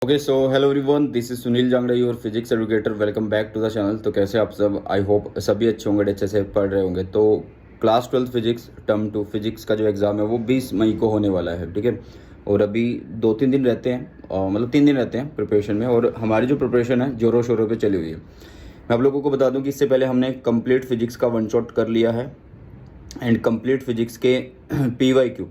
Okay so hello everyone, this is Sunil Jangra, your physics educator. Welcome back to the channel. तो कैसे आप सब? I hope सभी अच्छे होंगे, अच्छे से पढ़ रहे होंगे। तो क्लास 12 फिजिक्स टर्म 2 फिजिक्स का जो एग्ज़ाम है वो 20 मई को होने वाला है, ठीक है। और अभी 2-3 दिन रहते हैं, मतलब 3 दिन रहते हैं प्रिपरेशन में। और हमारी जो प्रिपरेशन है जोरों शोरों पे चली हुई है। मैं आप लोगों को बता दूं कि इससे पहले हमने कंप्लीट फिजिक्स का वन शॉट कर लिया है एंड कंप्लीट फिजिक्स के PYQ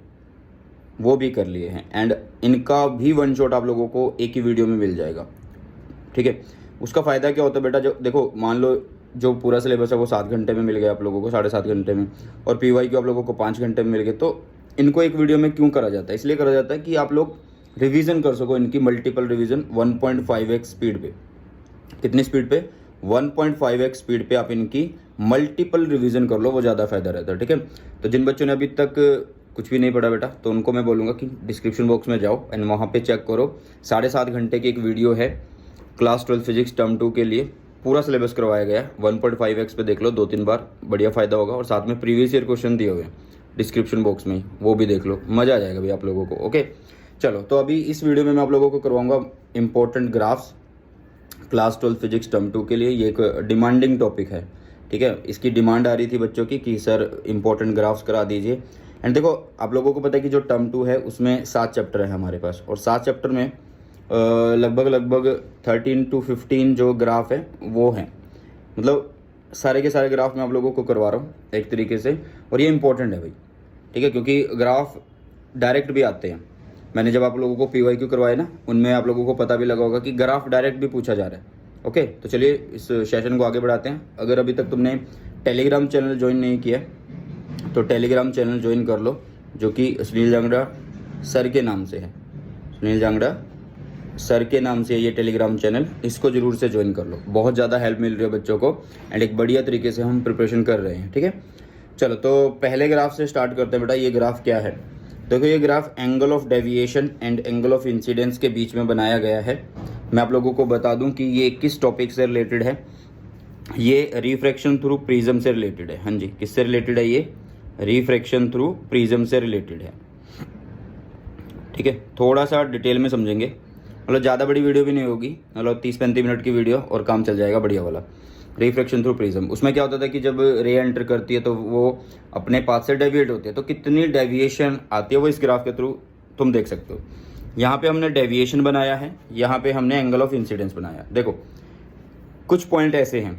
वो भी कर लिए हैं। एंड इनका भी वन शॉट आप लोगों को एक ही वीडियो में मिल जाएगा, ठीक है। उसका फ़ायदा क्या होता है बेटा, जो देखो मान लो जो पूरा सिलेबस है वो 7 घंटे में मिल गया आप लोगों को, 7.5 घंटे में, और PYQ आप लोगों को 5 घंटे में मिल गए। तो इनको एक वीडियो में क्यों करा जाता है? इसलिए करा जाता है कि आप लोग रिवीजन कर सको, इनकी मल्टीपल रिवीजन 1.5x स्पीड पे। कितनी स्पीड पे? 1.5x स्पीड पे आप इनकी मल्टीपल रिवीजन कर लो, वो ज़्यादा फायदा रहता है, ठीक है। तो जिन बच्चों ने अभी तक कुछ भी नहीं पढ़ा बेटा, तो उनको मैं बोलूँगा कि डिस्क्रिप्शन बॉक्स में जाओ एंड वहाँ पे चेक करो। 7.5 घंटे की एक वीडियो है क्लास 12 फिजिक्स टर्म 2 के लिए, पूरा सिलेबस करवाया गया है। 1.5x पे देख लो 2-3 बार, बढ़िया फ़ायदा होगा। और साथ में प्रीवियस ईयर क्वेश्चन दिए हुए हैं डिस्क्रिप्शन बॉक्स में, वो भी देख लो, मज़ा आ जाएगा भाई आप लोगों को। ओके चलो, तो अभी इस वीडियो में मैं आप लोगों को करवाऊँगा important graphs class 12 physics term 2 के लिए। ये एक डिमांडिंग टॉपिक है, ठीक है। इसकी डिमांड आ रही थी बच्चों की कि सर इंपॉर्टेंट ग्राफ्स करा दीजिए। एंड देखो आप लोगों को पता है कि जो टर्म 2 है उसमें 7 चैप्टर है हमारे पास, और 7 चैप्टर में लगभग 13 to 15 जो ग्राफ है वो हैं। मतलब सारे के सारे ग्राफ मैं आप लोगों को करवा रहा हूँ एक तरीके से, और ये इंपॉर्टेंट है भाई, ठीक है। क्योंकि ग्राफ डायरेक्ट भी आते हैं। मैंने जब आप लोगों को PYQ करवाए ना, उनमें आप लोगों को पता भी लगा होगा कि ग्राफ डायरेक्ट भी पूछा जा रहा है। ओके, तो चलिए इस सेशन को आगे बढ़ाते हैं। अगर अभी तक तुमने टेलीग्राम चैनल ज्वाइन नहीं किया तो टेलीग्राम चैनल ज्वाइन कर लो, जो कि सुनील जांगड़ा सर के नाम से है। सुनील जांगड़ा सर के नाम से ये टेलीग्राम चैनल, इसको जरूर से ज्वाइन कर लो। बहुत ज़्यादा हेल्प मिल रही है बच्चों को एंड एक बढ़िया तरीके से हम प्रिपरेशन कर रहे हैं, ठीक है। चलो, तो पहले ग्राफ से स्टार्ट करते हैं बेटा। ये ग्राफ क्या है? देखो, ये graph angle of deviation and angle of incidence के बीच में बनाया गया है। मैं आप लोगों को बता दूं कि ये किस टॉपिक से रिलेटेड है। ये रिफ्रैक्शन थ्रू प्रिज्म से रिलेटेड है। हाँ जी, किससे रिलेटेड है? ये रिफ्रैक्शन थ्रू प्रिज्म से रिलेटेड है, ठीक है। थोड़ा सा डिटेल में समझेंगे, मतलब ज़्यादा बड़ी वीडियो भी नहीं होगी, मतलब 30-35 मिनट की वीडियो और काम चल जाएगा बढ़िया वाला। रिफ्रैक्शन थ्रू प्रिज्म, उसमें क्या होता था कि जब रे एंटर करती है तो वो अपने पाथ से डेविएट होती है। तो कितनी डेविएशन आती है वो इस ग्राफ के थ्रू तुम देख सकते हो। यहाँ पे हमने डेविएशन बनाया है, यहाँ पे हमने एंगल ऑफ इंसिडेंस बनाया। देखो कुछ पॉइंट ऐसे हैं।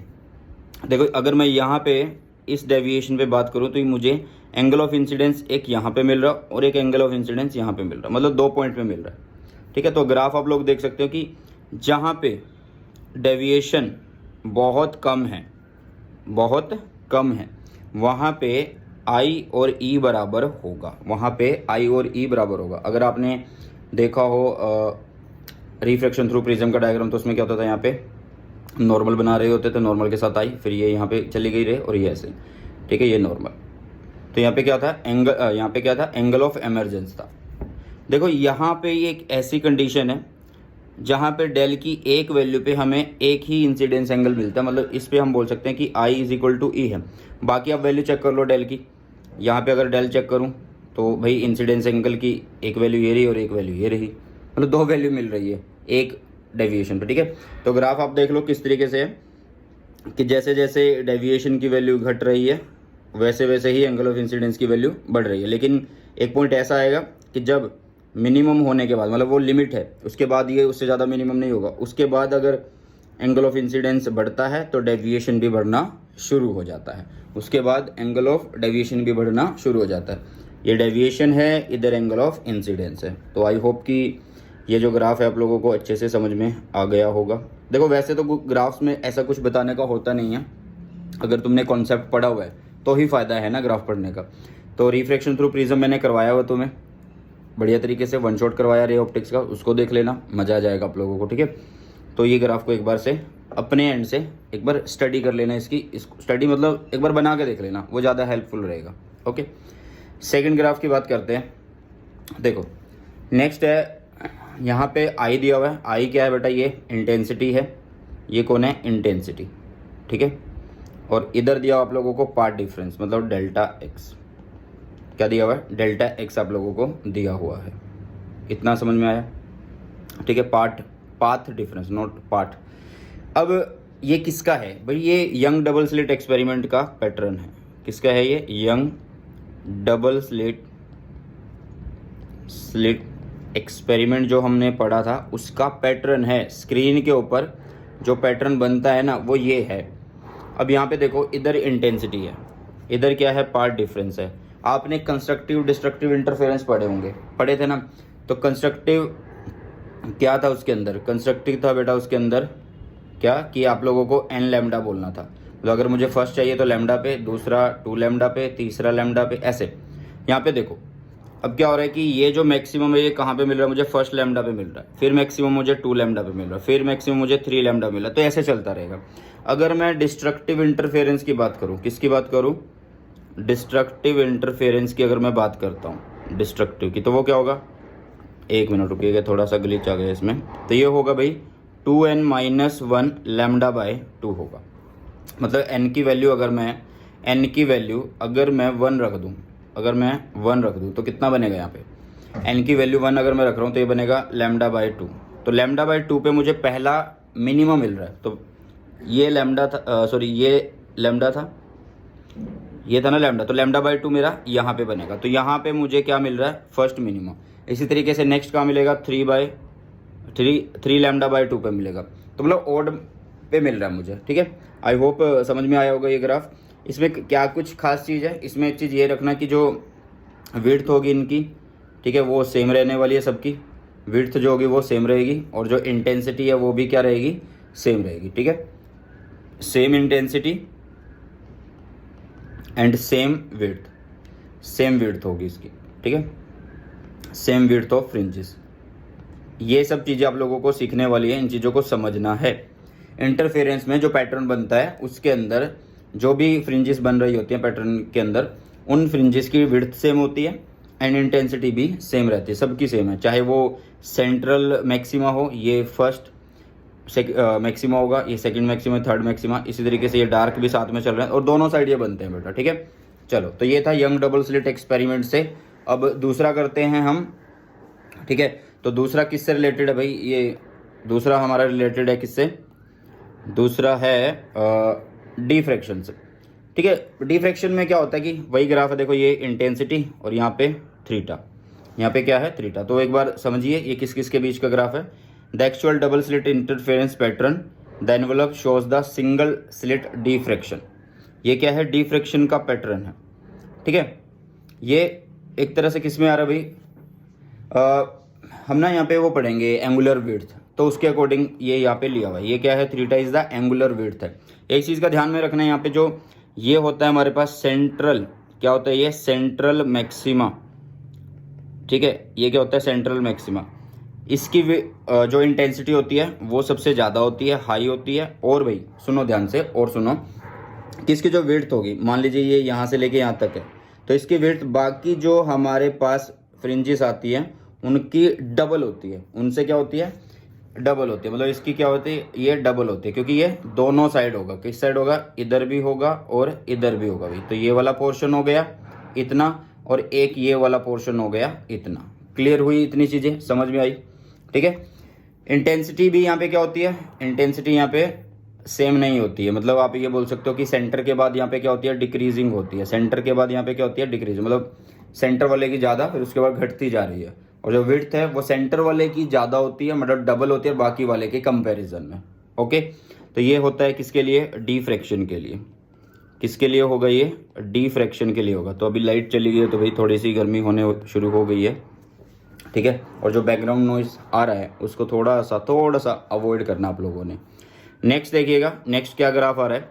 देखो अगर मैं यहाँ पे इस डेविएशन पे बात करूँ तो मुझे एंगल ऑफ इंसिडेंस एक यहाँ पे मिल रहा और एक एंगल ऑफ इंसिडेंस यहाँ पे मिल रहा, मतलब 2 पॉइंट पे मिल रहा है, ठीक है। तो ग्राफ आप लोग देख सकते हो कि जहाँ पे डेविएशन बहुत कम है, बहुत कम है, वहाँ पे आई और ई बराबर होगा, वहाँ पे आई और ई बराबर होगा। अगर आपने देखा हो रिफ्रैक्शन थ्रू प्रिज्म का डायग्राम, तो उसमें क्या होता था, यहाँ पे नॉर्मल बना रहे होते थे, नॉर्मल के साथ आई, फिर ये यहाँ पे चली गई रे, और ये ऐसे, ठीक है, ये नॉर्मल। तो यहाँ पे क्या था? एंगल, यहाँ पे क्या था? एंगल ऑफ एमरजेंस था। देखो यहाँ पे ये एक ऐसी कंडीशन है जहाँ पे डेल की एक वैल्यू पे हमें एक ही इंसिडेंस एंगल मिलता है। मतलब इस पे हम बोल सकते हैं कि I = E है। बाकी आप वैल्यू चेक कर लो डेल की। यहाँ पे अगर डेल चेक करूँ तो भाई इंसिडेंस एंगल की एक वैल्यू ये रही और एक वैल्यू ये रही, मतलब 2 वैल्यू मिल रही है एक डेविएशन पे, ठीक है। तो ग्राफ आप देख लो किस तरीके से है कि जैसे जैसे डेविएशन की वैल्यू घट रही है वैसे वैसे ही एंगल ऑफ इंसिडेंस की वैल्यू बढ़ रही है। लेकिन एक पॉइंट ऐसा आएगा कि जब मिनिमम होने के बाद, मतलब वो लिमिट है, उसके बाद ये उससे ज़्यादा मिनिमम नहीं होगा, उसके बाद अगर एंगल ऑफ इंसिडेंस बढ़ता है तो डेविएशन भी बढ़ना शुरू हो जाता है। उसके बाद एंगल ऑफ डेविएशन भी बढ़ना शुरू हो जाता है। ये डेविएशन है, इधर एंगल ऑफ इंसिडेंस है। तो आई होप कि ये जो ग्राफ है आप लोगों को अच्छे से समझ में आ गया होगा। देखो वैसे तो ग्राफ्स में ऐसा कुछ बताने का होता नहीं है, अगर तुमने कॉन्सेप्ट पढ़ा हुआ है तो ही फ़ायदा है ना ग्राफ पढ़ने का। तो रिफ्रैक्शन थ्रू प्रिज्म मैंने करवाया हुआ तुम्हें बढ़िया तरीके से, वन शॉट करवाया रे ऑप्टिक्स का, उसको देख लेना, मज़ा आ जाएगा आप लोगों को, ठीक है। तो ये ग्राफ को एक बार से अपने एंड से एक बार स्टडी कर लेना, इसकी स्टडी मतलब एक बार बना के देख लेना, वो ज़्यादा हेल्पफुल रहेगा। ओके, सेकेंड ग्राफ की बात करते हैं। देखो नेक्स्ट है, यहाँ पे आई दिया हुआ है। आई क्या है बेटा? ये इंटेंसिटी है। ये कौन है? इंटेंसिटी, ठीक है। और इधर दिया हुआ आप लोगों को पाथ डिफरेंस, मतलब डेल्टा एक्स। क्या दिया हुआ है? डेल्टा एक्स आप लोगों को दिया हुआ है। इतना समझ में आया, ठीक है। Path path difference, not path. अब ये किसका है भाई? ये यंग डबल स्लिट एक्सपेरिमेंट का पैटर्न है। किसका है ये? यंग डबल स्लिट एक्सपेरिमेंट जो हमने पढ़ा था उसका पैटर्न है। स्क्रीन के ऊपर जो पैटर्न बनता है ना वो ये है। अब यहाँ पे देखो, इधर इंटेंसिटी है, इधर क्या है? पाथ डिफरेंस है। आपने कंस्ट्रक्टिव डिस्ट्रक्टिव इंटरफेरेंस पढ़े थे ना? तो कंस्ट्रक्टिव क्या था उसके अंदर? कंस्ट्रक्टिव था बेटा उसके अंदर क्या कि आप लोगों को एन लैम्डा बोलना था। तो अगर मुझे फर्स्ट चाहिए तो लैम्डा पे, दूसरा 2 लैम्डा पे, तीसरा लैम्डा पे, ऐसे। यहाँ पे देखो अब क्या हो रहा है कि ये जो मैक्सिमम है ये कहाँ पे मिल रहा है? मुझे फर्स्ट लैम्डा पे मिल रहा है, फिर मैक्सिमम मुझे 2 लैम्डा पे मिल रहा है, फिर मैक्सिमम मुझे 3 लैम्डा मिल रहा है। तो ऐसे चलता रहेगा। अगर मैं डिस्ट्रक्टिव इंटरफेरेंस की बात करूँ, किसकी बात करूँ? डिस्ट्रक्टिव इंटरफेरेंस की अगर मैं बात करता हूँ डिस्ट्रक्टिव की, तो वो क्या होगा? 1 मिनट रुकिएगा, थोड़ा सा ग्लिच आ गया इसमें। तो ये होगा भाई 2n-1 लैम्डा बाय 2 होगा। मतलब n की वैल्यू अगर मैं 1 रख दूँ, अगर मैं 1 रख दूँ तो कितना बनेगा यहाँ पे? n की वैल्यू 1 अगर मैं रख रहा हूँ तो ये बनेगा लैम्डा बाय 2। तो लैम्डा बाय 2 पे मुझे पहला मिनिमम मिल रहा है। तो ये लैम्डा था, ये लैम्डा था, ये था ना लैम्डा। तो लैम्डा बाय 2 मेरा यहाँ पे बनेगा। तो यहाँ पे मुझे क्या मिल रहा है? First minimum. इसी तरीके से नेक्स्ट क्या मिलेगा? 3 लैम्डा बाय 2 पे मिलेगा। तो मतलब ओड पे मिल रहा है मुझे। ठीक है, आई होप समझ में आया होगा ये ग्राफ। इसमें क्या कुछ खास चीज़ है? इसमें एक चीज़ ये रखना कि जो विड्थ होगी इनकी, ठीक है, वो सेम रहने वाली है। सबकी विड्थ जो होगी वो सेम रहेगी, और जो इंटेंसिटी है वो भी क्या रहेगी? सेम रहेगी। ठीक है, same intensity and same width होगी इसकी। ठीक है, सेम विड्थ ऑफ फ्रिंजेस। ये सब चीज़ें आप लोगों को सीखने वाली है, इन चीज़ों को समझना है। इंटरफेरेंस में जो पैटर्न बनता है उसके अंदर जो भी फ्रिंजेस बन रही होती हैं पैटर्न के अंदर, उन फ्रिंजेस की विड्थ सेम होती है एंड इंटेंसिटी भी सेम रहती है। सबकी सेम है, चाहे वो सेंट्रल मैक्सिमा हो, ये फर्स्ट मैक्सिमा होगा, ये सेकंड मैक्सिमा, थर्ड मैक्सिमा, इसी तरीके से ये डार्क भी साथ में चल रहे हैं और दोनों साइड ये बनते हैं बेटा। ठीक है, चलो, तो ये था यंग डबल स्लिट एक्सपेरिमेंट से। अब दूसरा करते हैं हम। ठीक है, तो दूसरा किससे रिलेटेड है भाई? ये दूसरा हमारा रिलेटेड है किससे? दूसरा है डिफ्रैक्शन से। ठीक है, डिफ्रैक्शन में क्या होता है कि वही ग्राफ है, देखो ये इंटेंसिटी और यहाँ पे थीटा, यहाँ पे क्या है? थीटा। तो एक बार समझिए ये किस किस के बीच का ग्राफ है। The actual double slit interference pattern, the envelope shows the single slit diffraction. ये क्या है? डिफ्रैक्शन का पैटर्न है। ठीक है, ये एक तरह से किस में आ रहा है भाई? हम ना यहाँ पे वो पढ़ेंगे एंगुलर विड्थ, तो उसके अकॉर्डिंग ये यहाँ पे लिया हुआ है। ये क्या है? Theta is the angular width है। एक चीज़ का ध्यान में रखना है, यहाँ पे जो ये होता है हमारे पास सेंट्रल, क्या होता है? ये सेंट्रल मैक्सिमा। ठीक है, ये क्या होता है? Central maxima. इसकी जो इंटेंसिटी होती है वो सबसे ज़्यादा होती है, हाई होती है। और भाई सुनो ध्यान से, और सुनो कि इसकी जो विड्थ होगी, मान लीजिए ये यहाँ से लेके यहाँ तक है, तो इसकी विड्थ बाकी जो हमारे पास फ्रिंजेस आती हैं उनकी डबल होती है। उनसे क्या होती है? डबल होती है। मतलब इसकी क्या होती है? ये डबल होती है, क्योंकि ये दोनों साइड होगा। किस साइड होगा? इधर भी होगा और इधर भी होगा भाई। तो ये वाला पोर्शन हो गया इतना, और एक ये वाला पोर्शन हो गया इतना। क्लियर हुई? इतनी चीज़ें समझ में आई? ठीक है, इंटेंसिटी भी यहाँ पे क्या होती है? इंटेंसिटी यहाँ पे सेम नहीं होती है। मतलब आप ये बोल सकते हो कि सेंटर के बाद यहाँ पे क्या होती है? डिक्रीजिंग होती है। सेंटर के बाद यहाँ पे क्या होती है? डिक्रीजिंग। मतलब सेंटर वाले की ज़्यादा, फिर उसके बाद घटती जा रही है। और जो विड्थ है वो सेंटर वाले की ज़्यादा होती है, मतलब डबल होती है बाकी वाले के कंपैरिजन में। ओके, तो ये होता है किसके लिए? डिफ्रैक्शन के लिए। किसके लिए होगा ये? डिफ्रैक्शन के लिए होगा। तो अभी लाइट चली गई है तो भाई थोड़ी सी गर्मी होने शुरू हो गई है। ठीक है, और जो बैकग्राउंड नॉइस आ रहा है उसको थोड़ा सा अवॉइड करना आप लोगों ने। नेक्स्ट देखिएगा, नेक्स्ट क्या ग्राफ आ रहा है?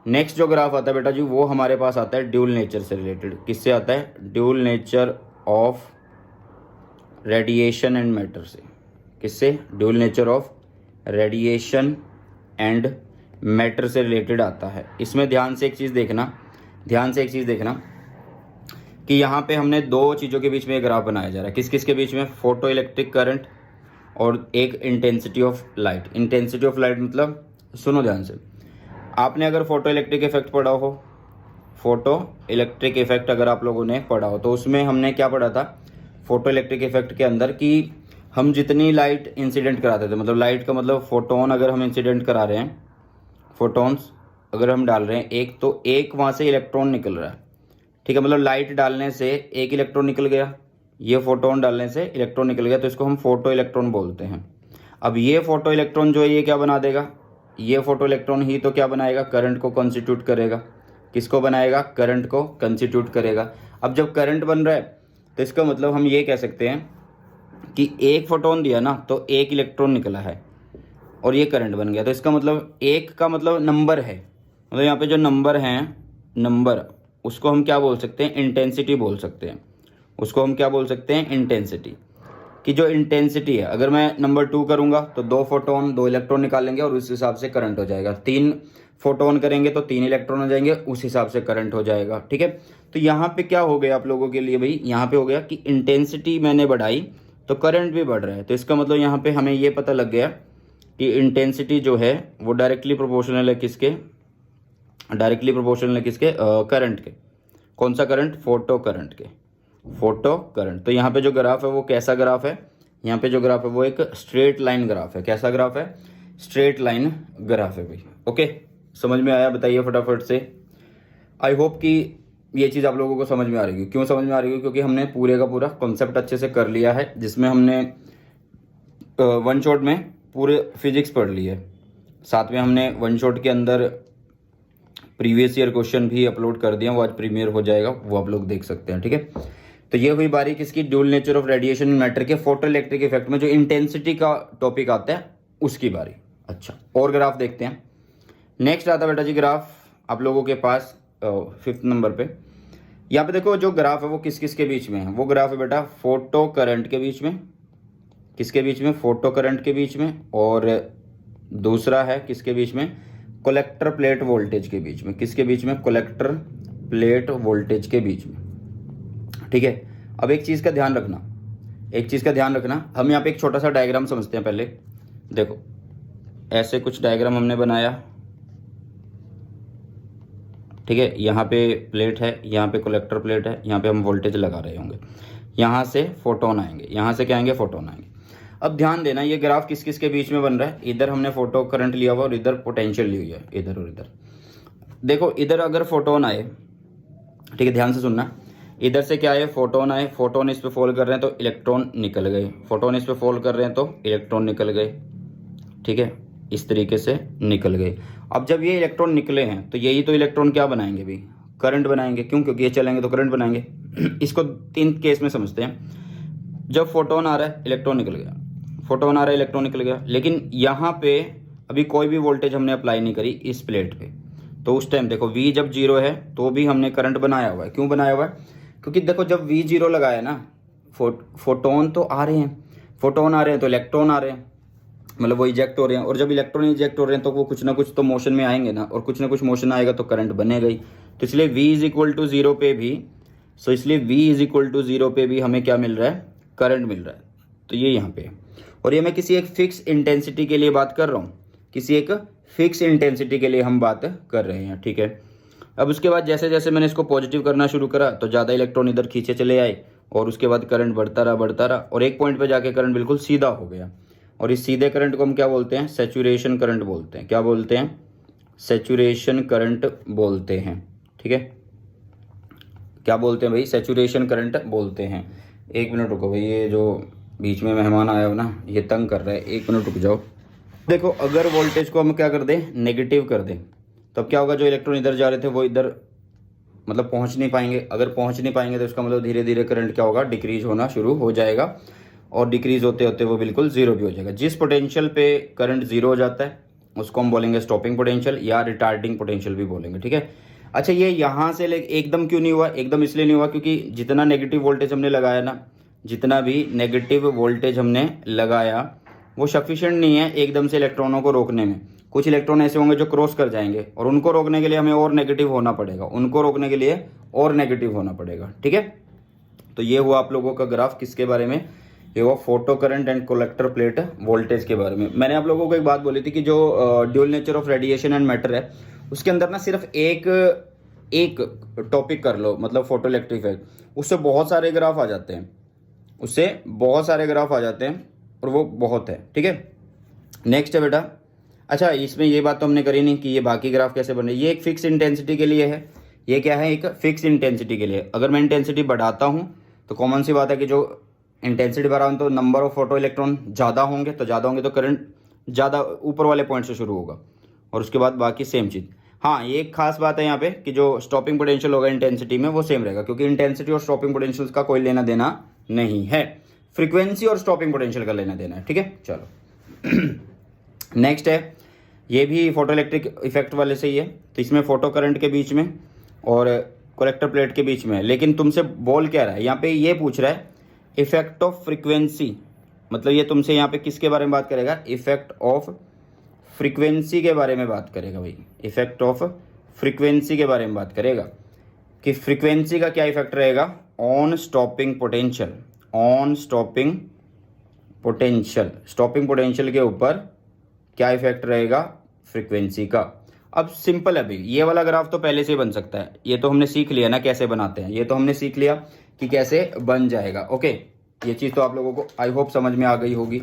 नेक्स्ट जो ग्राफ आता है बेटा जी वो हमारे पास आता है ड्यूल नेचर से रिलेटेड। किससे आता है? Dual nature of radiation and matter से। किससे? Dual nature of radiation and matter से रिलेटेड आता है। इसमें ध्यान से एक चीज़ देखना कि यहाँ पे हमने दो चीज़ों के बीच में एक ग्राफ बनाया जा रहा है। किस किस के बीच में? फोटो इलेक्ट्रिक करंट और एक intensity of light. Intensity of light मतलब, सुनो ध्यान से, आपने अगर फोटो इलेक्ट्रिक इफेक्ट पढ़ा हो, फोटो इलेक्ट्रिक इफेक्ट अगर आप लोगों ने पढ़ा हो, तो उसमें हमने क्या पढ़ा था फोटो इलेक्ट्रिक इफेक्ट के अंदर कि हम जितनी लाइट इंसिडेंट कराते थे, मतलब लाइट का मतलब फोटोन अगर हम इंसिडेंट करा रहे हैं, फोटोन्स अगर हम डाल रहे हैं एक, तो एक वहाँ से इलेक्ट्रॉन निकल रहा है, ठीक है। मतलब लाइट डालने से एक इलेक्ट्रॉन निकल गया, ये फोटोन डालने से इलेक्ट्रॉन निकल गया, तो इसको हम फोटो इलेक्ट्रॉन बोलते हैं। अब ये फोटो इलेक्ट्रॉन जो है ये क्या बना देगा, ये फोटो इलेक्ट्रॉन ही तो क्या बनाएगा, करंट को कॉन्स्टिट्यूट करेगा। किसको बनाएगा, करंट को कॉन्स्टिट्यूट करेगा। अब जब करंट बन रहा है तो इसका मतलब हम ये कह सकते हैं कि एक फोटोन दिया ना तो एक इलेक्ट्रॉन निकला है और ये करंट बन गया। तो इसका मतलब एक का मतलब नंबर है, मतलब यहाँ पे जो नंबर हैं, नंबर, उसको हम क्या बोल सकते हैं, इंटेंसिटी बोल सकते हैं। उसको हम क्या बोल सकते हैं, इंटेंसिटी। कि जो इंटेंसिटी है, अगर मैं नंबर 2 करूँगा तो 2 फोटोन 2 इलेक्ट्रॉन निकालेंगे और उस हिसाब से करंट हो जाएगा। 3 फोटोन करेंगे तो 3 इलेक्ट्रॉन हो जाएंगे, उस हिसाब से करंट हो जाएगा, ठीक है। तो यहाँ पे क्या हो गया आप लोगों के लिए भाई, यहाँ पे हो गया कि इंटेंसिटी मैंने बढ़ाई तो करंट भी बढ़ रहा है। तो इसका मतलब यहाँ पे हमें ये पता लग गया कि इंटेंसिटी जो है वो डायरेक्टली प्रोपोर्शनल है किसके, डायरेक्टली प्रोपोर्शनल है किसके, करंट के। कौन सा करंट, फोटो करंट के, फोटो करंट। तो यहाँ पे जो ग्राफ है वो कैसा ग्राफ है, यहाँ पे जो ग्राफ है वो एक स्ट्रेट लाइन ग्राफ है। कैसा ग्राफ है, स्ट्रेट लाइन ग्राफ है भाई। ओके, समझ में आया, बताइए फटाफट से। आई होप कि ये चीज़ आप लोगों को समझ में आ रही है। क्यों समझ में आ रही है, क्योंकि हमने पूरे का पूरा कॉन्सेप्ट अच्छे से कर लिया है, जिसमें हमने वन शॉट में पूरे फिजिक्स पढ़ ली है। साथ में हमने वन शॉट के अंदर प्रीवियस ईयर क्वेश्चन भी अपलोड कर दिया, वो आज प्रीमियर हो जाएगा, वो आप लोग देख सकते हैं, ठीक है। तो ये हुई बारी किसकी, dual nature of radiation in matter के फोटो इलेक्ट्रिक इफेक्ट में जो इंटेंसिटी का टॉपिक आता है उसकी बारी। अच्छा, और ग्राफ देखते हैं। नेक्स्ट आता बेटा जी ग्राफ आप लोगों के पास 5th नंबर पे। यहाँ पे देखो जो ग्राफ है वो किस किस के बीच में है, वो ग्राफ है बेटा फोटो करंट के बीच में। किसके बीच में, फोटो करंट के बीच में। और दूसरा है किसके बीच में, कलेक्टर प्लेट वोल्टेज के बीच में। किसके बीच में, कलेक्टर प्लेट वोल्टेज के बीच में, ठीक है। अब एक चीज़ का ध्यान रखना, एक चीज़ का ध्यान रखना, हम यहाँ पे एक छोटा सा डायग्राम समझते हैं पहले। देखो ऐसे कुछ डायग्राम हमने बनाया, ठीक है। यहाँ पे प्लेट है, यहाँ पे कलेक्टर प्लेट है, यहाँ पे हम वोल्टेज लगा रहे होंगे, यहाँ से फोटोन आएंगे, यहाँ से क्या आएंगे, फोटोन आएंगे। अब ध्यान देना ये ग्राफ किस किस के बीच में बन रहा है। इधर हमने फोटो करंट लिया हुआ और इधर पोटेंशियल ली हुई है, इधर और इधर। देखो इधर अगर फोटोन आए, ठीक है, ध्यान से सुनना, इधर से क्या आए, फोटोन आए, फोटोन इस पे फॉल कर रहे हैं तो इलेक्ट्रॉन निकल गए, फोटोन इस पे फॉल कर रहे हैं तो इलेक्ट्रॉन निकल गए, ठीक है, इस तरीके से निकल गए। अब जब ये इलेक्ट्रॉन निकले हैं तो यही तो इलेक्ट्रॉन क्या बनाएंगे भी, करंट बनाएंगे। क्यों, क्योंकि ये चलेंगे तो करंट बनाएंगे। इसको 3 केस में समझते हैं। जब फोटोन आ रहा है इलेक्ट्रॉन निकल गया, फोटोन आ रहा है इलेक्ट्रॉन निकल गया, लेकिन यहाँ पे अभी कोई भी वोल्टेज हमने अप्लाई नहीं करी इस प्लेट पे, तो उस टाइम देखो V जब 0 है तो भी हमने करंट बनाया हुआ है। क्यों बनाया हुआ है, क्योंकि देखो जब V 0 लगाया ना, फोटोन तो आ रहे हैं, फोटोन आ रहे हैं तो इलेक्ट्रॉन आ रहे हैं, मतलब वो इजेक्ट हो रहे हैं। और जब इलेक्ट्रॉन इजेक्ट हो रहे हैं तो वो कुछ ना कुछ तो मोशन में आएंगे ना, और कुछ ना कुछ मोशन आएगा तो करंट बनेगा ही। तो इसलिए V = 0 पे भी, सो इसलिए V = 0 पे भी हमें क्या मिल रहा है, करंट मिल रहा है। तो ये यहाँ पे है, और ये मैं किसी एक फिक्स इंटेंसिटी के लिए बात कर रहा हूँ, किसी एक फिक्स इंटेंसिटी के लिए हम बात कर रहे हैं, ठीक है। अब उसके बाद जैसे जैसे मैंने इसको पॉजिटिव करना शुरू करा तो ज़्यादा इलेक्ट्रॉन इधर खींचे चले आए, और उसके बाद करंट बढ़ता रहा, और एक पॉइंट पे जाके करंट बिल्कुल सीधा हो गया। और इस सीधे करंट को हम क्या बोलते हैं, सैचुरेशन करंट बोलते हैं। क्या बोलते हैं, सैचुरेशन करंट बोलते हैं, ठीक है। क्या बोलते हैं भाई, सैचुरेशन करंट बोलते हैं। 1 मिनट रुको भाई, ये जो बीच में मेहमान आया हो ना, ये तंग कर रहा है, 1 मिनट रुक जाओ। देखो अगर वोल्टेज को हम क्या कर दें, नेगेटिव कर दें, तब क्या होगा, जो इलेक्ट्रॉन इधर जा रहे थे वो इधर मतलब पहुंच नहीं पाएंगे। अगर पहुंच नहीं पाएंगे तो इसका मतलब धीरे धीरे करंट क्या होगा, डिक्रीज होना शुरू हो जाएगा, और डिक्रीज होते होते वो बिल्कुल 0 भी हो जाएगा। जिस पोटेंशियल पे करंट 0 हो जाता है उसको हम बोलेंगे स्टॉपिंग पोटेंशियल या रिटार्डिंग पोटेंशियल भी बोलेंगे, ठीक है। अच्छा, ये यहाँ से एकदम क्यों नहीं हुआ, एकदम इसलिए नहीं हुआ क्योंकि जितना नेगेटिव वोल्टेज हमने लगाया ना, जितना भी नेगेटिव वोल्टेज हमने लगाया वो सफिशिएंट नहीं है एकदम से इलेक्ट्रॉनों को रोकने में। कुछ इलेक्ट्रॉन ऐसे होंगे जो क्रॉस कर जाएंगे, और उनको रोकने के लिए हमें और नेगेटिव होना पड़ेगा, उनको रोकने के लिए और नेगेटिव होना पड़ेगा, ठीक है। तो ये हुआ आप लोगों का ग्राफ किसके बारे में, ये हुआ photo current and collector plate voltage के बारे में। मैंने आप लोगों को एक बात बोली थी कि जो dual nature of radiation and matter है उसके अंदर ना सिर्फ एक टॉपिक कर लो, मतलब फोटो इलेक्ट्रिक इफेक्ट, उससे बहुत सारे ग्राफ आ जाते हैं, उससे बहुत सारे ग्राफ आ जाते हैं। और वो बहुत है, ठीक है। नेक्स्ट है बेटा, अच्छा इसमें ये बात तो हमने करी नहीं कि ये बाकी ग्राफ कैसे बने। ये एक फिक्स इंटेंसिटी के लिए है, ये क्या है, एक फिक्स इंटेंसिटी के लिए। अगर मैं इंटेंसिटी बढ़ाता हूँ तो कॉमन सी बात है कि जो इंटेंसिटी बढ़ा हूँ तो नंबर ऑफ फोटो इलेक्ट्रॉन ज़्यादा होंगे, तो करंट ज़्यादा ऊपर वाले पॉइंट से शुरू होगा और उसके बाद बाकी सेम चीज़। हाँ, ये एक खास बात है यहाँ पे कि जो स्टॉपिंग पोटेंशियल होगा इंटेंसिटी में वो सेम रहेगा, क्योंकि इंटेंसिटी और स्टॉपिंग पोटेंशियल का कोई लेना देना नहीं है, फ्रीक्वेंसी और स्टॉपिंग पोटेंशियल का लेना देना है, ठीक है। चलो नेक्स्ट है, ये भी फोटो इलेक्ट्रिक इफेक्ट वाले से ही है। तो इसमें फोटो करंट के बीच में और कलेक्टर प्लेट के बीच में है, लेकिन तुमसे बोल क्या रहा है यहाँ पे, ये पूछ रहा है इफेक्ट ऑफ फ्रीक्वेंसी। मतलब ये तुमसे यहाँ पे किसके बारे में बात करेगा, इफेक्ट ऑफ फ्रीक्वेंसी के बारे में बात करेगा भाई, इफेक्ट ऑफ फ्रीक्वेंसी के बारे में बात करेगा कि फ्रीक्वेंसी का क्या इफेक्ट रहेगा on stopping potential, on stopping potential, stopping potential के ऊपर क्या इफेक्ट रहेगा फ्रीक्वेंसी का। अब सिंपल है भाई, ये वाला ग्राफ तो पहले से ही बन सकता है, ये तो हमने सीख लिया ना कैसे बनाते हैं, ये तो हमने सीख लिया कि कैसे बन जाएगा। ओके, ये चीज़ तो आप लोगों को आई होप समझ में आ गई होगी।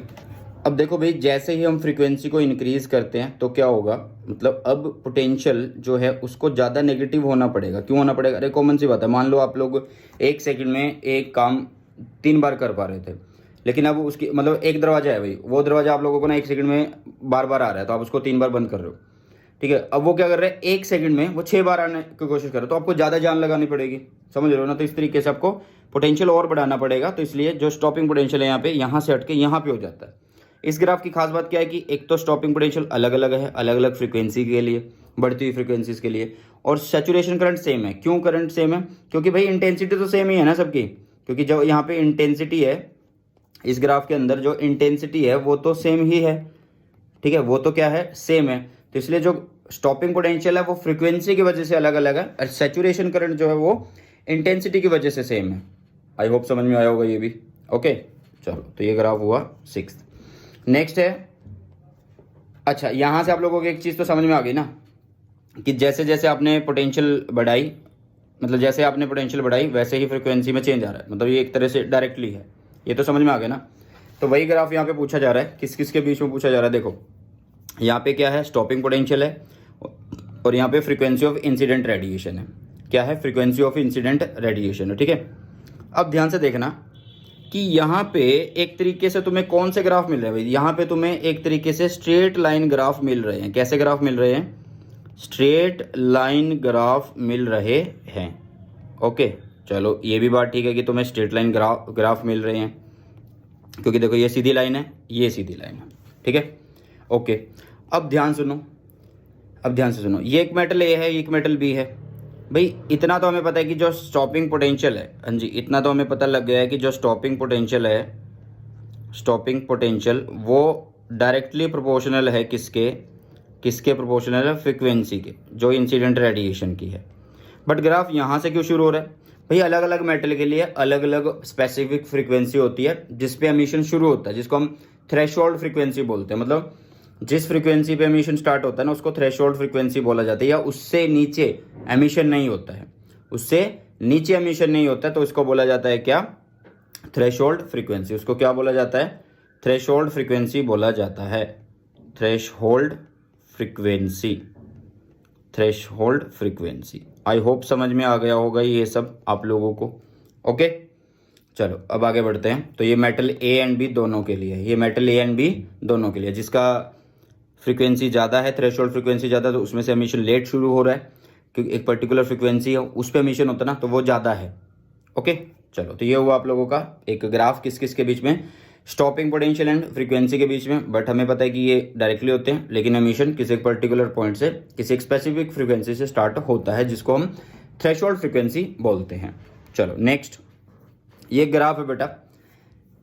अब देखो भाई, जैसे ही हम फ्रीक्वेंसी को इंक्रीज करते हैं तो क्या होगा, मतलब अब पोटेंशियल जो है उसको ज़्यादा नेगेटिव होना पड़ेगा। क्यों होना पड़ेगा, अरे कॉमन सी बात है, मान लो आप लोग 1 सेकंड में एक काम 3 बार कर पा रहे थे, लेकिन अब उसकी मतलब एक दरवाजा है भाई, वो दरवाजा आप लोगों को ना 1 सेकंड में बार बार आ रहा है, तो आप उसको 3 बार बंद कर रहे हो, ठीक है। अब वो क्या कर रहे हैं, 1 सेकंड में वो 6 बार आने की कोशिश कर रहे हो, तो आपको ज़्यादा जान लगानी पड़ेगी, समझ रहे हो ना। तो इस तरीके से आपको पोटेंशियल और बढ़ाना पड़ेगा, तो इसलिए जो स्टॉपिंग पोटेंशियल है यहाँ पे, यहाँ से हटके यहाँ पे हो जाता है। इस ग्राफ की खास बात क्या है कि एक तो स्टॉपिंग पोटेंशियल अलग अलग है, अलग अलग फ्रीक्वेंसी के लिए, बढ़ती हुई फ्रीक्वेंसीज के लिए, और सैचुरेशन करंट सेम है। क्यों करंट सेम है, क्योंकि भाई इंटेंसिटी तो सेम ही है ना सबकी, क्योंकि जो यहाँ पे इंटेंसिटी है इस ग्राफ के अंदर, जो इंटेंसिटी है वो तो सेम ही है, ठीक है, वो तो क्या है, सेम है। तो इसलिए जो स्टॉपिंग पोटेंशियल है वो फ्रीक्वेंसी की वजह से अलग अलग है, और सैचुरेशन करंट जो है वो इंटेंसिटी की वजह से सेम है। आई होप समझ में आया होगा ये भी। ओके चलो, तो ये ग्राफ हुआ 6th। नेक्स्ट है, अच्छा यहाँ से आप लोगों को एक चीज़ तो समझ में आ गई ना कि जैसे जैसे आपने पोटेंशियल बढ़ाई, मतलब जैसे आपने पोटेंशियल बढ़ाई वैसे ही फ्रीक्वेंसी में चेंज आ रहा है, मतलब ये एक तरह से डायरेक्टली है, ये तो समझ में आ गया ना। तो वही ग्राफ यहाँ पे पूछा जा रहा है, किस किस के बीच में पूछा जा रहा है। देखो यहाँ पे क्या है, स्टॉपिंग पोटेंशियल है, और यहाँ पे फ्रीक्वेंसी ऑफ इंसिडेंट रेडिएशन है। क्या है, फ्रीक्वेंसी ऑफ इंसिडेंट रेडिएशन है, ठीक है। अब ध्यान से देखना कि यहाँ पे एक तरीके से तुम्हें कौन से ग्राफ मिल रहे हैं भाई, यहाँ पे तुम्हें एक तरीके से स्ट्रेट लाइन ग्राफ मिल रहे हैं। कैसे ग्राफ मिल रहे हैं, स्ट्रेट लाइन ग्राफ मिल रहे हैं। ओके चलो, ये भी बात ठीक है कि तुम्हें स्ट्रेट लाइन ग्राफ मिल रहे हैं, क्योंकि देखो ये सीधी लाइन है, ये सीधी लाइन है, ठीक है। ओके, अब ध्यान सुनो, अब ध्यान से सुनो, ये एक मेटल ए है, एक मेटल बी है भाई। इतना तो हमें पता है कि जो स्टॉपिंग पोटेंशियल है, हाँ जी, इतना तो हमें पता लग गया है कि जो स्टॉपिंग पोटेंशियल है, स्टॉपिंग पोटेंशियल वो डायरेक्टली प्रोपोर्शनल है किसके, किसके प्रोपोर्शनल है, फ्रीक्वेंसी के, जो इंसिडेंट रेडिएशन की है। बट ग्राफ यहाँ से क्यों शुरू हो रहा है भाई, अलग अलग मेटल के लिए अलग अलग स्पेसिफिक फ्रीक्वेंसी होती है जिसपे एमिशन शुरू होता है, जिसको हम थ्रेशोल्ड फ्रीक्वेंसी बोलते हैं। मतलब जिस फ्रीक्वेंसी पे एमिशन स्टार्ट होता है ना, उसको थ्रेशोल्ड फ्रीक्वेंसी बोला जाता है, या उससे नीचे एमिशन नहीं होता है, उससे नीचे एमिशन नहीं होता है, तो उसको बोला जाता है क्या, थ्रेशोल्ड फ्रीक्वेंसी। उसको क्या बोला जाता है, थ्रेशोल्ड फ्रीक्वेंसी बोला जाता है, threshold frequency, threshold frequency. I hope समझ में आ गया होगा ये सब आप लोगों को। ओके चलो अब आगे बढ़ते हैं। तो ये मेटल ए एंड बी दोनों के लिए, ये मेटल ए एंड बी दोनों के लिए, जिसका फ्रीक्वेंसी ज़्यादा है, थ्रेशोल्ड फ्रीक्वेंसी ज़्यादा, तो उसमें से एमिशन लेट शुरू हो रहा है, क्योंकि एक पर्टिकुलर फ्रीक्वेंसी है उस पर एमिशन होता है ना, तो वो ज़्यादा है। ओके चलो, तो ये हुआ आप लोगों का एक ग्राफ किस किस के बीच में, स्टॉपिंग पोटेंशियल एंड फ्रीक्वेंसी के बीच में। बट हमें पता है कि ये डायरेक्टली होते हैं, लेकिन एमिशन किसी एक पर्टिकुलर पॉइंट से, किसी एक स्पेसिफिक फ्रीक्वेंसी से स्टार्ट होता है, जिसको हम थ्रेशोल्ड फ्रीक्वेंसी बोलते हैं। चलो नेक्स्ट, ये ग्राफ है बेटा,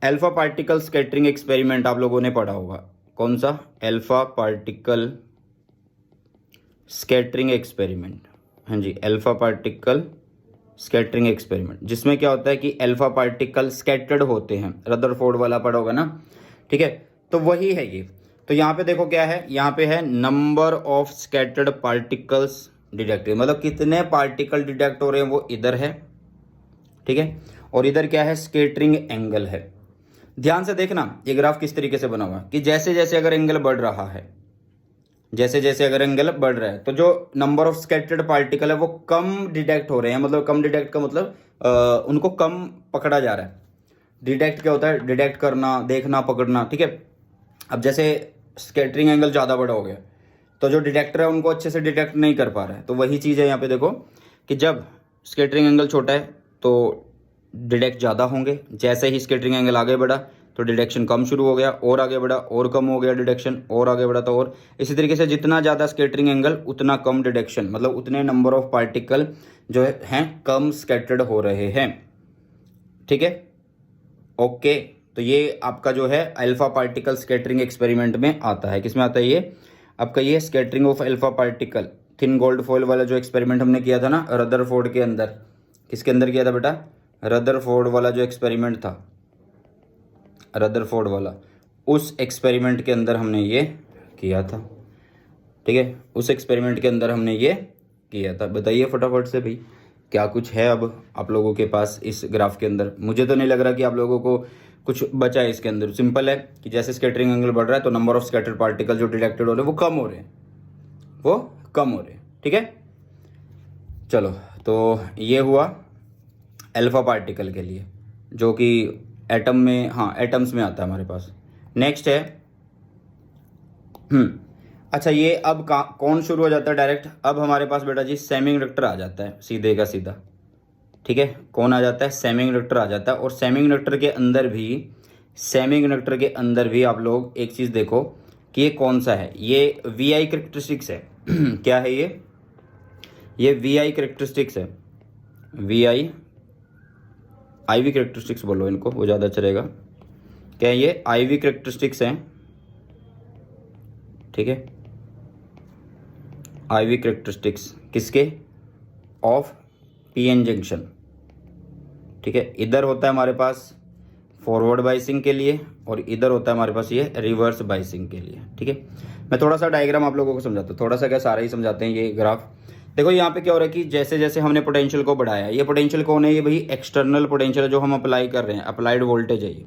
अल्फा पार्टिकल स्कैटरिंग एक्सपेरिमेंट आप लोगों ने पढ़ा होगा। कौन सा, अल्फा पार्टिकल स्कैटरिंग एक्सपेरिमेंट, हाँ जी, अल्फा पार्टिकल स्कैटरिंग एक्सपेरिमेंट, जिसमें क्या होता है कि अल्फा पार्टिकल स्कैटर्ड होते हैं, रदरफोर्ड वाला पढ़ा होगा ना, ठीक है। तो वही है ये। तो यहाँ पे देखो क्या है, यहाँ पे है number of scattered particles detected, मतलब कितने पार्टिकल डिटेक्ट हो रहे हैं वो इधर है, ठीक है, और इधर क्या है, स्कैटरिंग एंगल है। ध्यान से देखना ये ग्राफ किस तरीके से बना हुआ है कि जैसे जैसे अगर एंगल बढ़ रहा है, जैसे जैसे अगर एंगल बढ़ रहा है तो जो नंबर ऑफ स्कैटर्ड पार्टिकल है वो कम डिटेक्ट हो रहे हैं। मतलब कम डिटेक्ट का मतलब उनको कम पकड़ा जा रहा है। डिटेक्ट क्या होता है? डिटेक्ट करना, देखना, पकड़ना, ठीक है। अब जैसे स्कैटरिंग एंगल ज़्यादा बड़ा हो गया तो जो डिटेक्टर है उनको अच्छे से डिटेक्ट नहीं कर पा रहा है। तो वही चीज़ है यहाँ पे देखो कि जब स्कैटरिंग एंगल छोटा है तो डिटेक्ट ज़्यादा होंगे, जैसे ही स्कैटरिंग एंगल आगे बढ़ा तो डिटेक्शन कम शुरू हो गया, और आगे बढ़ा और कम हो गया डिटेक्शन, और आगे बढ़ा तो और। इसी तरीके से जितना ज़्यादा स्कैटरिंग एंगल उतना कम डिटेक्शन, मतलब उतने नंबर ऑफ पार्टिकल जो हैं कम स्कैटर्ड हो रहे हैं, ठीक है। ओके, तो ये आपका जो है अल्फा पार्टिकल स्कैटरिंग एक्सपेरिमेंट में आता है। किसमें आता है ये आपका? ये scattering of alpha particle, thin gold foil वाला जो एक्सपेरिमेंट हमने किया था ना रदरफोर्ड के अंदर। किसके अंदर किया था बेटा? रदरफोर्ड वाला जो एक्सपेरिमेंट था, रदरफोर्ड वाला, उस एक्सपेरिमेंट के अंदर हमने ये किया था, ठीक है। उस एक्सपेरिमेंट के अंदर हमने ये किया था। बताइए फटाफट से भाई क्या कुछ है अब आप लोगों के पास इस ग्राफ के अंदर? मुझे तो नहीं लग रहा कि आप लोगों को कुछ बचा है इसके अंदर। सिंपल है कि जैसे स्कैटरिंग एंगल बढ़ रहा है तो नंबर ऑफ स्कैटर्ड पार्टिकल जो डिटेक्टेड हो रहे हैं वो कम हो रहे हैं, वो कम हो रहे हैं, ठीक है। चलो, तो ये हुआ अल्फा पार्टिकल के लिए जो कि एटम में, हाँ एटम्स में आता है हमारे पास। नेक्स्ट है अच्छा, ये अब कौन शुरू हो जाता है डायरेक्ट? अब हमारे पास बेटा जी सेमीकंडक्टर आ जाता है सीधे का सीधा, ठीक है। कौन आ जाता है? सेमीकंडक्टर आ जाता है। और सेमीकंडक्टर के अंदर भी, सेमीकंडक्टर के अंदर भी आप लोग एक चीज़ देखो कि ये कौन सा है? ये वी करेक्टरिस्टिक्स है। क्या है ये वी करेक्टरिस्टिक्स है। वी IV करेक्टरिस्टिक्स बोलो इनको, वो ज़्यादा अच्छा रहेगा। क्या है ये? IV करेक्टरिस्टिक्स हैं, ठीक है। IV करेक्टरिस्टिक्स किसके? ऑफ PN जंक्शन, ठीक है। इधर होता है हमारे पास फॉरवर्ड बाइसिंग के लिए और इधर होता है हमारे पास ये रिवर्स बाइसिंग के लिए, ठीक है। मैं थोड़ा सा डायग्राम आप लोगों को समझाता हूँ, थोड़ा सा क्या सारा ही समझाते हैं। ये ग्राफ देखो, यहाँ पे क्या हो रहा है कि जैसे जैसे हमने पोटेंशियल को बढ़ाया, ये पोटेंशियल कौन है? ये भाई एक्सटर्नल पोटेंशियल है जो हम अप्लाई कर रहे हैं, अप्लाइड वोल्टेज है ये।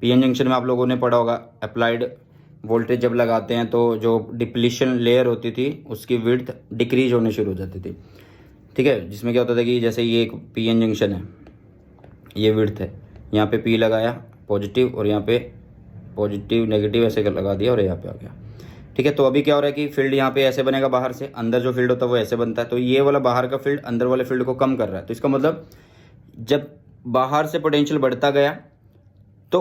PN जंक्शन में आप लोगों ने पढ़ा होगा, अप्लाइड वोल्टेज जब लगाते हैं तो जो डिप्लीशन लेयर होती थी उसकी विड्थ डिक्रीज होने शुरू हो जाती थी, ठीक है। जिसमें क्या होता था कि जैसे ये एक PN जंक्शन है, ये विड्थ है, यहाँ पे P लगाया पॉजिटिव और यहाँ पे पॉजिटिव नेगेटिव ऐसे कर लगा दिया और यहाँ पे आ गया, ठीक है। तो अभी क्या हो रहा है कि फील्ड यहाँ पे ऐसे बनेगा, बाहर से अंदर जो फील्ड होता है वो ऐसे बनता है। तो ये वाला बाहर का फील्ड अंदर वाले फील्ड को कम कर रहा है। तो इसका मतलब जब बाहर से पोटेंशियल बढ़ता गया तो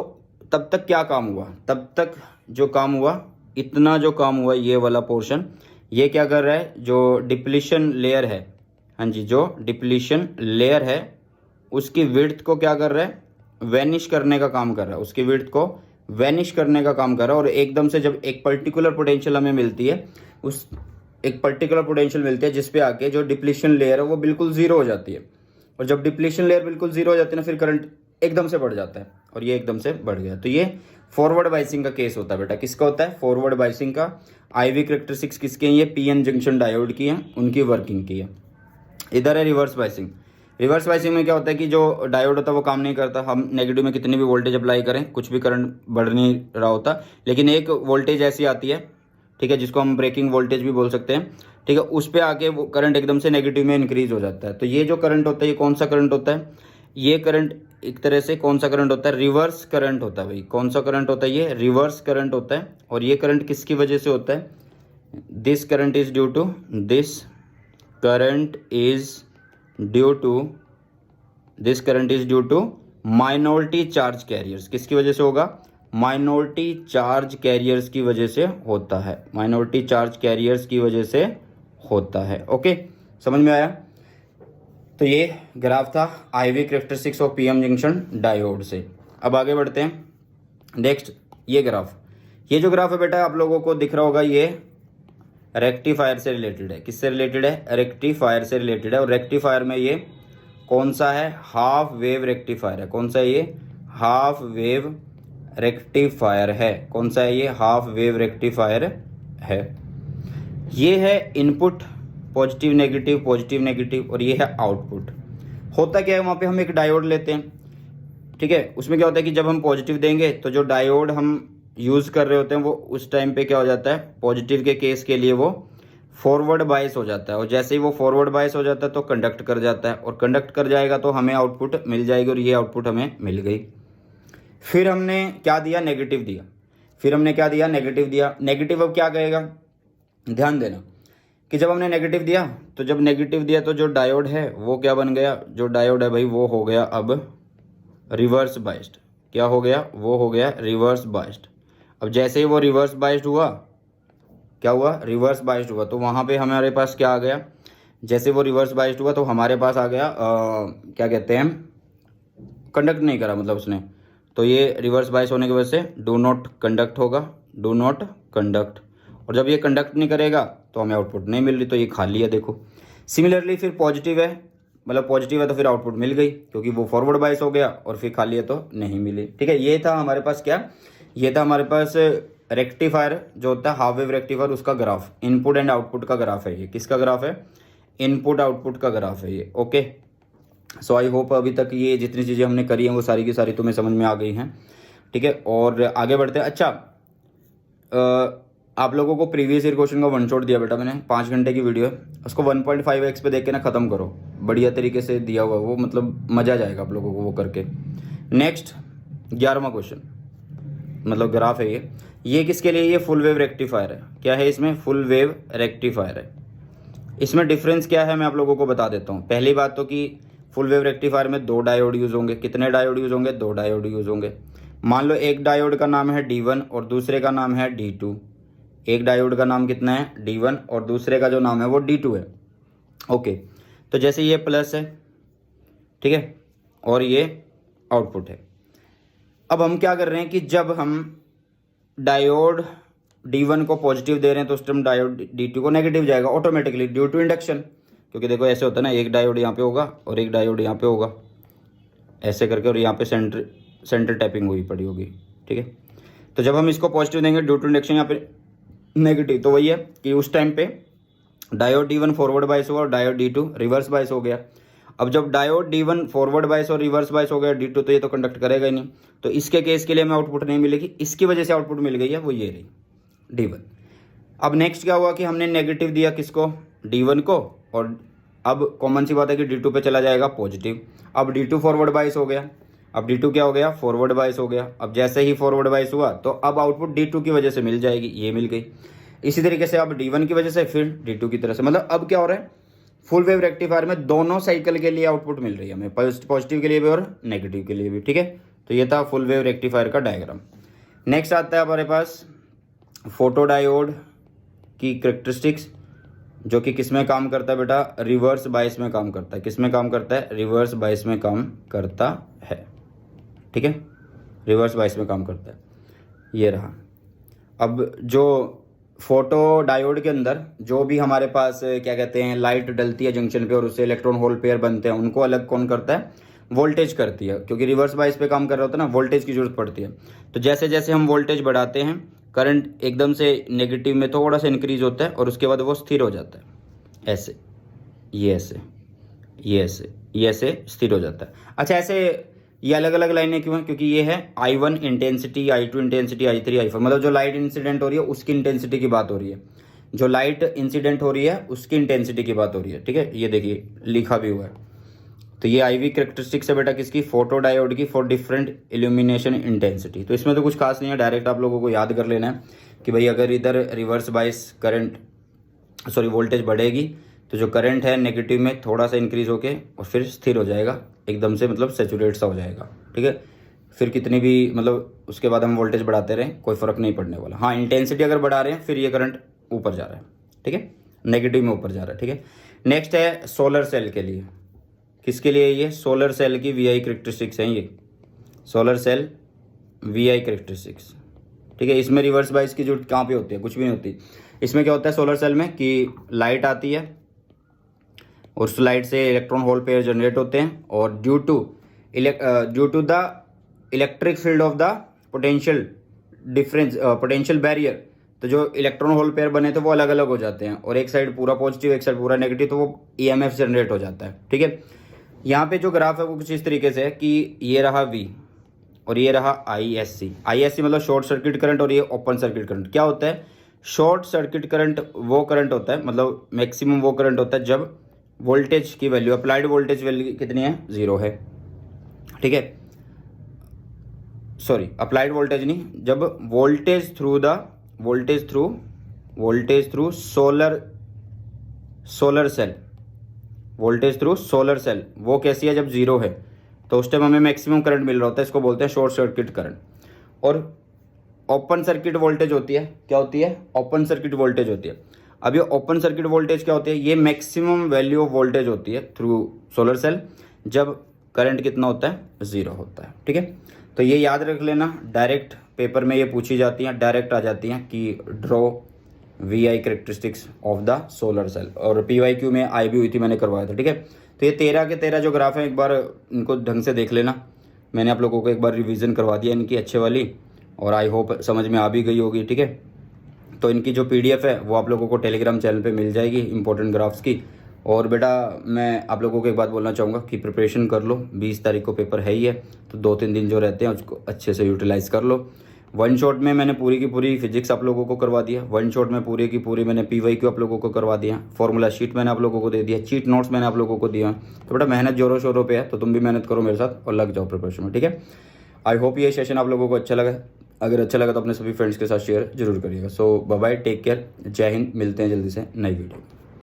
तब तक क्या काम हुआ? तब तक जो काम हुआ, इतना जो काम हुआ, ये वाला पोर्शन, ये क्या कर रहा है? जो डिप्लीशन लेयर है, हाँ जी, जो डिप्लीशन लेयर है उसकी विड्थ को क्या कर रहा है? वैनिश करने का काम कर रहा है। उसकी विड्थ को वैनिश करने का काम कर रहा है। और एकदम से जब एक पर्टिकुलर पोटेंशियल हमें मिलती है, उस एक पर्टिकुलर पोटेंशियल मिलती है जिस पे आके जो डिप्लीशन लेयर है वो बिल्कुल जीरो हो जाती है। और जब डिप्लीशन लेयर बिल्कुल जीरो हो जाती है ना, फिर करंट एकदम से बढ़ जाता है और ये एकदम से बढ़ गया। तो ये फॉरवर्ड बाइसिंग का केस होता है बेटा। किसका होता है? फॉरवर्ड बाइसिंग का। IV करेक्टरिस्टिक्स किसके हैं? ये PN जंक्शन डायोड की है, उनकी वर्किंग की है। इधर है रिवर्स बाइसिंग। रिवर्स बाइसिंग में क्या होता है कि जो डायोड होता है वो काम नहीं करता। हम नेगेटिव में कितनी भी वोल्टेज अप्लाई करें, कुछ भी करंट बढ़ नहीं रहा होता, लेकिन एक वोल्टेज ऐसी आती है, ठीक है, जिसको हम ब्रेकिंग वोल्टेज भी बोल सकते हैं, ठीक है। उस पर आके वो करंट एकदम से नेगेटिव में इंक्रीज हो जाता है। तो ये जो करंट होता है, ये कौन सा करंट होता है? ये करंट एक तरह से कौन सा करंट होता है? रिवर्स करंट होता है भाई। कौन सा करंट होता है? ये रिवर्स करंट होता है। और ये करंट किसकी वजह से होता है? This current is due to, this current is due to, this current is due to minority charge carriers. किसकी वजह से होगा? माइनॉरिटी चार्ज कैरियर्स की वजह से होता है। माइनॉरिटी चार्ज कैरियर्स की वजह से होता है। ओके, समझ में आया? तो ये ग्राफ था IV characteristics of PM junction diode से। अब आगे बढ़ते हैं। नेक्स्ट ये ग्राफ, ये जो ग्राफ है बेटा आप लोगों को दिख रहा होगा, ये रेक्टिफायर से रिलेटेड है। किससे रिलेटेड है? रेक्टिफायर से रिलेटेड है। और रेक्टिफायर में ये कौन सा है? हाफ वेव रेक्टिफायर है। कौन सा है ये? हाफ वेव रेक्टिफायर है। कौन सा है ये? हाफ वेव रेक्टिफायर है। ये है इनपुट, पॉजिटिव नेगेटिव, और ये है आउटपुट। होता क्या है वहाँ पे? हम एक डायोड लेते हैं, ठीक है। उसमें क्या होता है कि जब हम पॉजिटिव देंगे तो जो डायोड हम यूज़ कर रहे होते हैं वो उस टाइम पे क्या हो जाता है, पॉजिटिव के केस के लिए वो फॉरवर्ड बायस हो जाता है, और जैसे ही वो फॉरवर्ड बायस हो जाता है तो कंडक्ट कर जाता है, और कंडक्ट कर जाएगा तो हमें आउटपुट मिल जाएगी, और ये आउटपुट हमें मिल गई। फिर हमने क्या दिया, नेगेटिव दिया। फिर हमने क्या दिया, नेगेटिव दिया। नेगेटिव अब क्या कहेगा, ध्यान देना कि जब हमने नेगेटिव दिया तो जब नेगेटिव दिया तो जो डायोड है वो क्या बन गया, जो डायोड है भाई वो हो गया अब रिवर्स बाइस्ड। क्या हो गया, वो हो गया रिवर्स बाइस्ड। अब जैसे ही वो रिवर्स बाइस्ड हुआ, क्या हुआ, रिवर्स बाइस्ड हुआ, तो वहाँ पे हमारे पास क्या आ गया, जैसे वो रिवर्स बाइस्ड हुआ तो हमारे पास आ गया क्या कहते हैं, कंडक्ट नहीं करा मतलब उसने, तो ये रिवर्स बाइस होने की वजह से डू नॉट कंडक्ट होगा, डू नॉट कंडक्ट। और जब ये कंडक्ट नहीं करेगा तो हमें आउटपुट नहीं मिल रही, तो ये खाली है देखो। सिमिलरली फिर पॉजिटिव है, मतलब पॉजिटिव है तो फिर आउटपुट मिल गई क्योंकि वो फॉरवर्ड बाइस हो गया, और फिर खाली है तो नहीं मिली। ठीक है, ये था हमारे पास क्या, ये था हमारे पास रेक्टिफायर जो होता है हाफ वेव रेक्टिफायर, उसका ग्राफ, इनपुट एंड आउटपुट का ग्राफ है ये। किसका ग्राफ है, इनपुट आउटपुट का ग्राफ है ये। ओके, सो आई होप अभी तक ये जितनी चीज़ें हमने करी हैं वो सारी की सारी तुम्हें समझ में आ गई हैं। ठीक है, और आगे बढ़ते हैं। अच्छा, आप लोगों को प्रीवियस ईयर क्वेश्चन का वन शॉट दिया बेटा मैंने, 5 घंटे की वीडियो है, उसको 1.5x पे देख के ना ख़त्म करो, बढ़िया तरीके से दिया हुआ वो, मतलब मज़ा आ जाएगा आप लोगों को वो करके। नेक्स्ट 11वां क्वेश्चन, मतलब ग्राफ है ये किसके लिए, ये फुल वेव रेक्टिफायर है। क्या है इसमें, फुल वेव रेक्टिफायर है। इसमें डिफरेंस क्या है मैं आप लोगों को बता देता हूँ। पहली बात तो कि फुल वेव रेक्टिफायर में 2 डायोड यूज़ होंगे। कितने डायोड यूज़ होंगे, 2 डायोड यूज़ होंगे। मान लो एक डायोड का नाम है D1 और दूसरे का नाम है D2। एक डायोड का नाम कितना है, D1, और दूसरे का जो नाम है वो D2 है। ओके, तो जैसे ये प्लस है, ठीक है, और ये आउटपुट है। अब हम क्या कर रहे हैं कि जब हम डायोड D1 को पॉजिटिव दे रहे हैं तो उस टाइम डायोड D2 को नेगेटिव जाएगा ऑटोमेटिकली ड्यू टू इंडक्शन, क्योंकि देखो ऐसे होता है ना, एक डायोड यहाँ पे होगा और एक डायोड यहाँ पे होगा, ऐसे करके, और यहाँ पे सेंटर टैपिंग हुई पड़ी होगी। ठीक है, तो जब हम इसको पॉजिटिव देंगे ड्यू टू इंडक्शन, यहाँ पे नेगेटिव, तो वही है कि उस टाइम पे डायोड D1 फॉरवर्ड बाइस हुआ और डायोड D2 रिवर्स बाइस हो गया। अब जब डायोड D1 फॉरवर्ड बाइस और रिवर्स बाइस हो गया D2, तो ये तो कंडक्ट करेगा ही नहीं, तो इसके केस के लिए हमें आउटपुट नहीं मिलेगी। इसकी वजह से आउटपुट मिल गई है, वो ये रही D1। अब नेक्स्ट क्या हुआ कि हमने नेगेटिव दिया किसको, D1 को, और अब कॉमन सी बात है कि D2 पे चला जाएगा पॉजिटिव। अब D2 फॉरवर्ड बाइस हो गया, अब D2 क्या हो गया, फॉरवर्ड बाइस हो गया। अब जैसे ही फॉरवर्ड बाइस हुआ तो अब आउटपुट D2 की वजह से मिल जाएगी, ये मिल गई। इसी तरीके से अब D1 की वजह से, फिर D2 की तरह से, मतलब अब क्या हो रहा है, फुल वेव रेक्टिफायर में दोनों साइकिल के लिए आउटपुट मिल रही है हमें, पॉजिटिव के लिए भी और नेगेटिव के लिए भी। ठीक है, तो ये था फुल वेव रेक्टिफायर का डायग्राम। नेक्स्ट आता है हमारे पास फोटो डायोड की करेक्टरिस्टिक्स, जो कि किस में काम करता है बेटा, रिवर्स बाइस में काम करता है। किस में काम करता है, रिवर्स बाइस में काम करता है। ठीक है, रिवर्स बाइस में काम करता है, ये रहा। अब जो फोटो डायोड के अंदर जो भी हमारे पास क्या कहते हैं, लाइट डलती है जंक्शन पे और उससे इलेक्ट्रॉन होल पेयर बनते हैं, उनको अलग कौन करता है, वोल्टेज करती है, क्योंकि रिवर्स बाइस पे काम कर रहा होता है ना, वोल्टेज की जरूरत पड़ती है। तो जैसे जैसे हम वोल्टेज बढ़ाते हैं, करंट एकदम से नेगेटिव में थोड़ा सा इंक्रीज होता है और उसके बाद वो स्थिर हो जाता है, ऐसे, ये ऐसे, ये ऐसे, ये ऐसे स्थिर हो जाता है। अच्छा, ऐसे ये अलग अलग लाइनें क्यों हैं, क्योंकि ये है I1 intensity, I2 intensity, I3 I4, मतलब जो लाइट इंसिडेंट हो रही है उसकी इंटेंसिटी की बात हो रही है, जो लाइट इंसिडेंट हो रही है उसकी इंटेंसिटी की बात हो रही है। ठीक है, ये देखिए लिखा भी हुआ है। तो ये IV करेक्टरिस्टिक्स है बेटा किसकी, फोटो डायोड की, फॉर डिफरेंट इल्यूमिनेशन इंटेंसिटी। तो इसमें तो कुछ खास नहीं है, डायरेक्ट आप लोगों को याद कर लेना है कि भाई अगर इधर reverse bias current, sorry voltage बढ़ेगी तो जो करंट है नेगेटिव में थोड़ा सा इंक्रीज होके और फिर स्थिर हो जाएगा एकदम से, मतलब सेचुरेट सा हो जाएगा। ठीक है, फिर कितनी भी मतलब उसके बाद हम वोल्टेज बढ़ाते रहें कोई फ़र्क नहीं पड़ने वाला। हाँ, इंटेंसिटी अगर बढ़ा रहे हैं फिर ये करंट ऊपर जा रहा है। ठीक है, नेगेटिव में ऊपर जा रहा है। ठीक है, नेक्स्ट है सोलर सेल के लिए। किसके लिए, ये सोलर सेल की VI करेक्टरिस्टिक्स हैं, ये सोलर सेल VI करेक्टरिस्टिक्स। ठीक है, इसमें रिवर्स बाइस की जरूरत कहाँ पे होती है, कुछ भी नहीं होती। इसमें क्या होता है सोलर सेल में कि लाइट आती है और उस लाइट से इलेक्ट्रॉन होल पेयर जनरेट होते हैं, और due to the electric field of the potential difference, potential barrier, तो जो इलेक्ट्रॉन होल पेयर बने तो वो अलग अलग हो जाते हैं, और एक साइड पूरा पॉजिटिव एक साइड पूरा नेगेटिव, तो वो EMF जनरेट हो जाता है। ठीक है, यहाँ पे जो ग्राफ है वो कुछ इस तरीके से है कि ये रहा V, और ये रहा ISC। ISC मतलब शॉर्ट सर्किट करंट और ये ओपन सर्किट करंट। क्या होता है? शॉर्ट सर्किट करंट वो करंट होता है, मतलब मैक्सिमम वो करंट होता है जब वोल्टेज की वैल्यू, अप्लाइड वोल्टेज वैल्यू कितनी है? 0 है। ठीक है, सॉरी अप्लाइड वोल्टेज नहीं, जब voltage through solar cell, voltage through solar cell वो कैसी है? जब 0 है तो उस टाइम हमें मैक्सिमम करंट मिल रहा होता है, इसको बोलते हैं शॉर्ट सर्किट करंट। और ओपन सर्किट वोल्टेज होती है, क्या होती है? ओपन सर्किट वोल्टेज होती है। अब ये ओपन सर्किट वोल्टेज क्या होती है? ये मैक्सिमम वैल्यू ऑफ वोल्टेज होती है थ्रू सोलर सेल जब करंट कितना होता है? 0 होता है। ठीक है, तो ये याद रख लेना, डायरेक्ट पेपर में ये पूछी जाती हैं, डायरेक्ट आ जाती हैं कि draw VI characteristics of the solar cell, और PYQ में आई भी हुई थी, मैंने करवाया था। ठीक है, तो ये 13 के 13 जो ग्राफ हैं एक बार इनको ढंग से देख लेना। मैंने आप लोगों को एक बार रिवीजन करवा दिया इनकी अच्छे वाली, और आई होप समझ में आ भी गई होगी। ठीक है, तो इनकी जो PDF है वो आप लोगों को टेलीग्राम चैनल पे मिल जाएगी इंपॉर्टेंट ग्राफ्स की। और बेटा मैं आप लोगों को एक बात बोलना चाहूँगा कि प्रिपरेशन कर लो, 20 तारीख को पेपर है ही है, तो 2-3 दिन जो रहते हैं उसको अच्छे से यूटिलाइज़ कर लो। वन शॉट में मैंने पूरी की पूरी फिजिक्स आप लोगों को करवा दिया, वन शॉट में पूरी की पूरी मैंने PYQ आप लोगों को करवा दिया, फॉर्मूला शीट मैंने आप लोगों को दे दिया, चीट नोट्स मैंने आप लोगों को दिया। तो बेटा मेहनत जोरों शोरों पे है, तो तुम भी मेहनत करो मेरे साथ और लग जाओ प्रिपरेशन में। ठीक है, आई होप ये सेशन आप लोगों को अच्छा लगा। अगर अच्छा लगा तो अपने सभी फ्रेंड्स के साथ शेयर जरूर करिएगा। सो बाय बाय, टेक केयर, जय हिंद, मिलते हैं जल्दी से नई वीडियो।